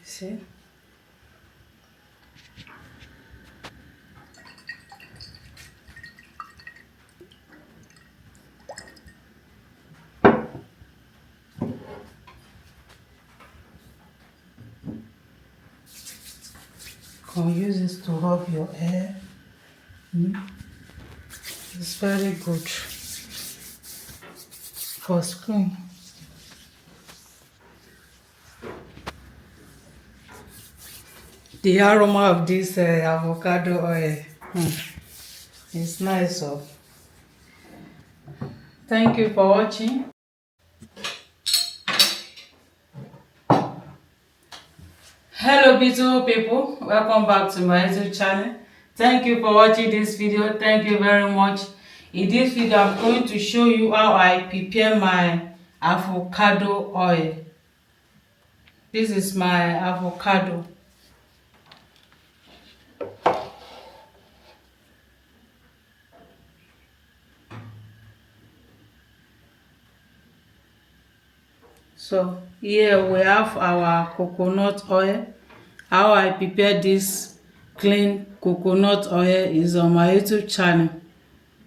See? You can use this to rub your hair. It's very good for skin. The aroma of this avocado oil is nice. So, thank you for watching. Hello beautiful people, welcome back to my YouTube channel. Thank you for watching this video. Thank you very much. In this video I'm going to show you how I prepare my avocado oil. This is my avocado. So here we have our coconut oil. How I prepare this clean coconut oil is on my YouTube channel.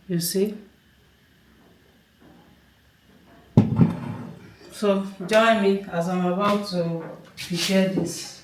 You see? So join me as I'm about to prepare this.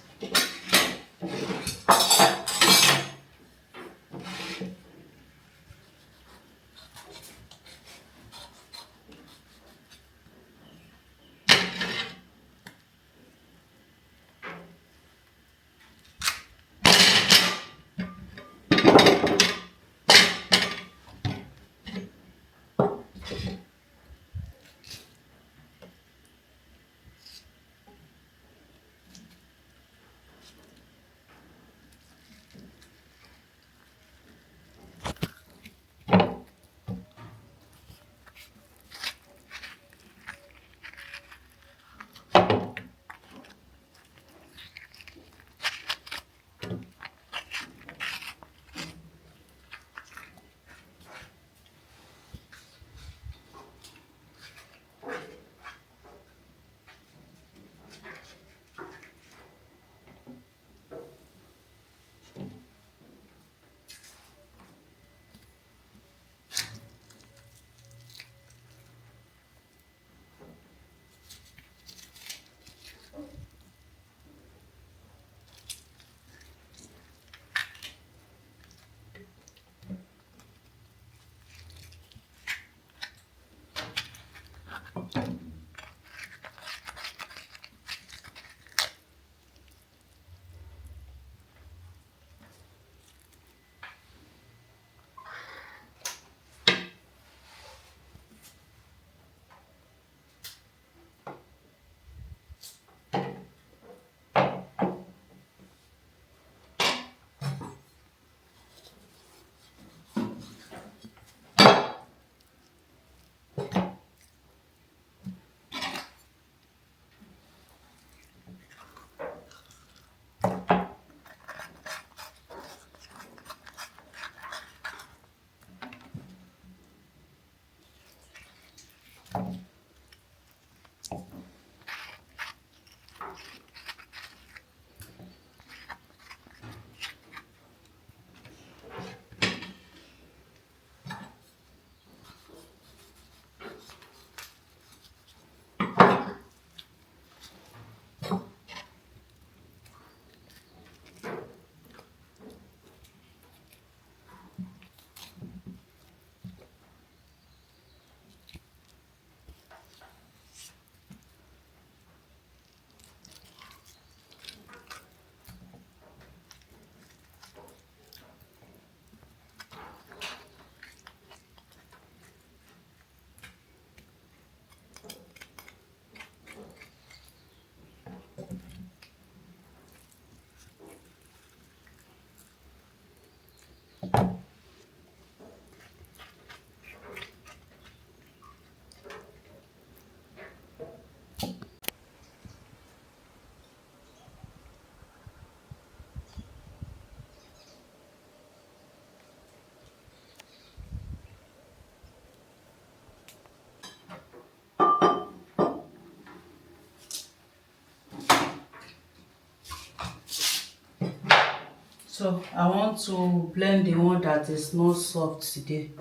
So I want to blend the one that is not soft today.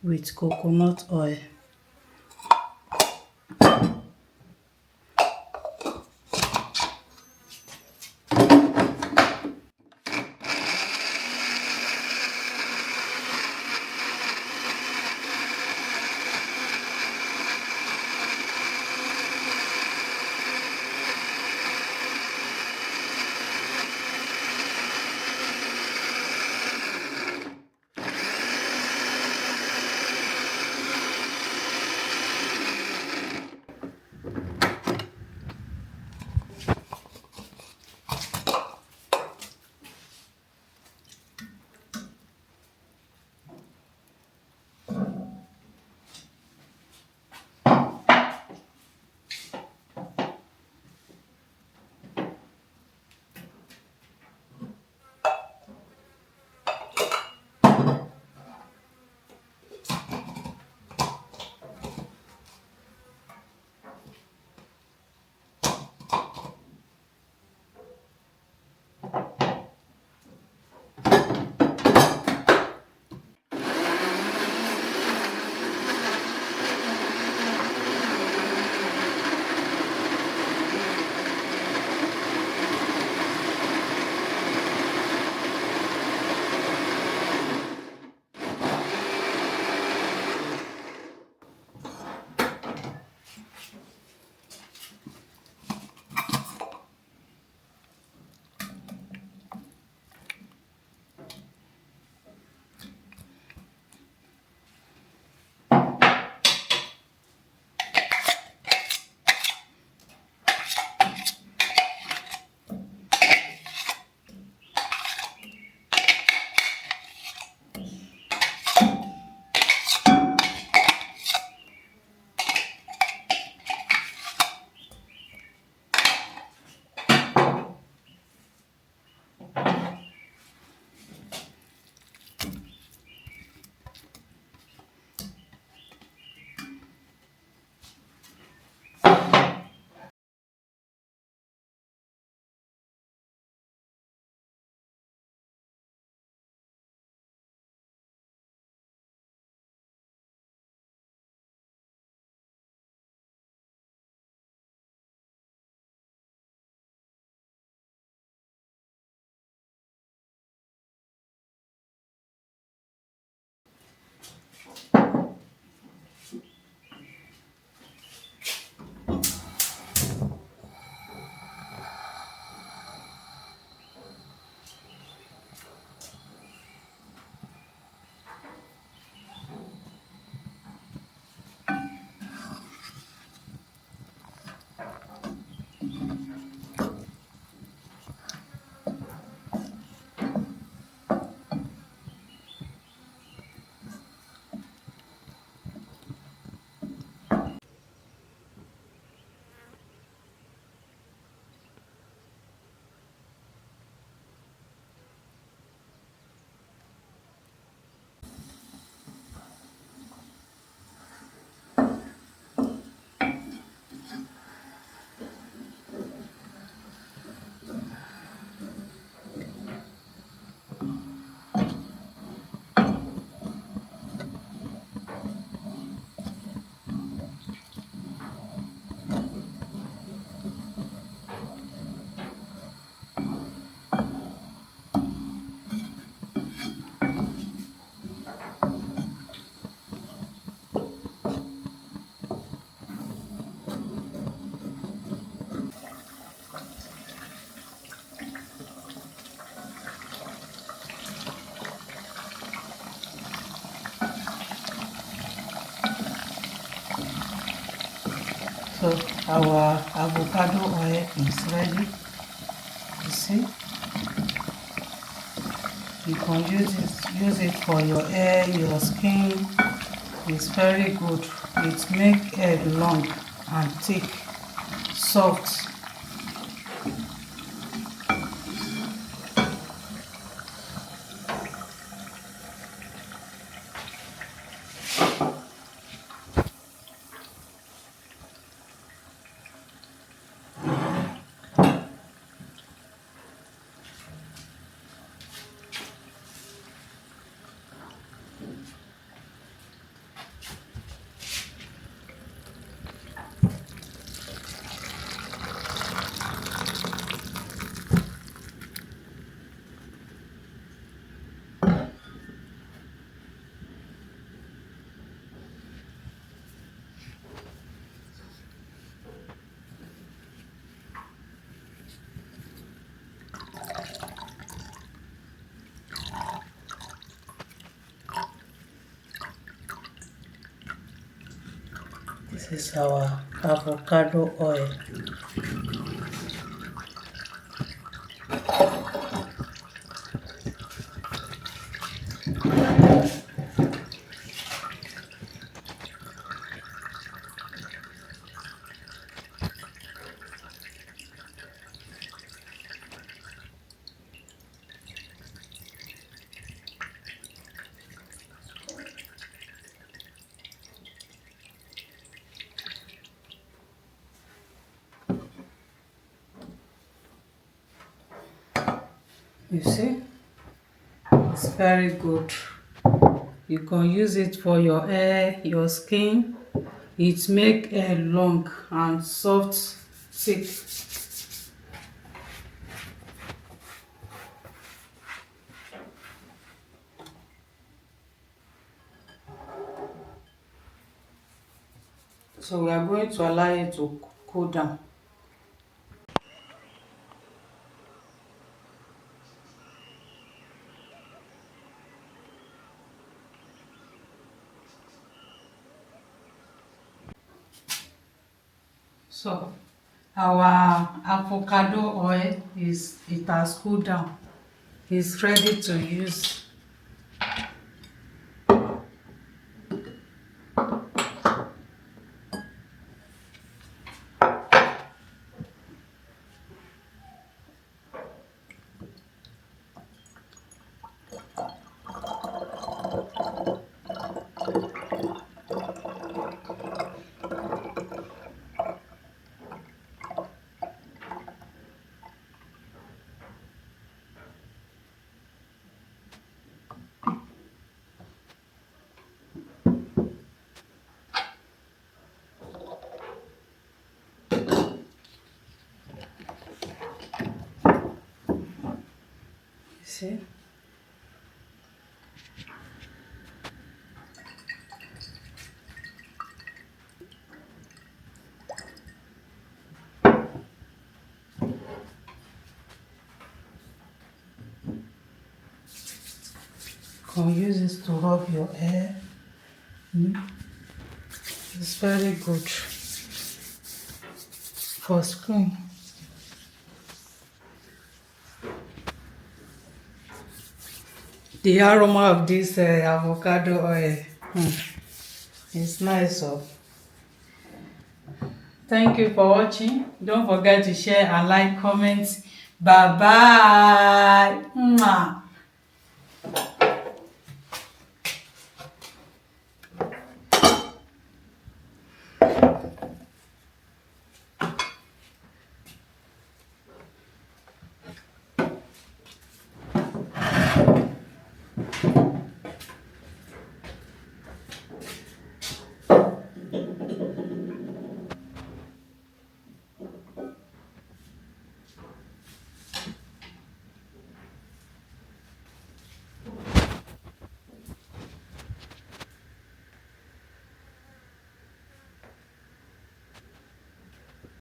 With coconut oil. So our avocado oil is ready. You see, you can use it for your hair, your skin. It's very good. It makes hair long and thick, soft. This is our avocado oil. You see, it's very good. You can use it for your hair, your skin. It make hair long and soft, thick. So we are going to allow it to cool down. So our avocado oil it has cooled down. It's ready to use. See? You can use this to rub your hair. It's very good for skin. The aroma of this avocado oil is nice. So thank you for watching. Don't forget to share and like, comment. Bye bye.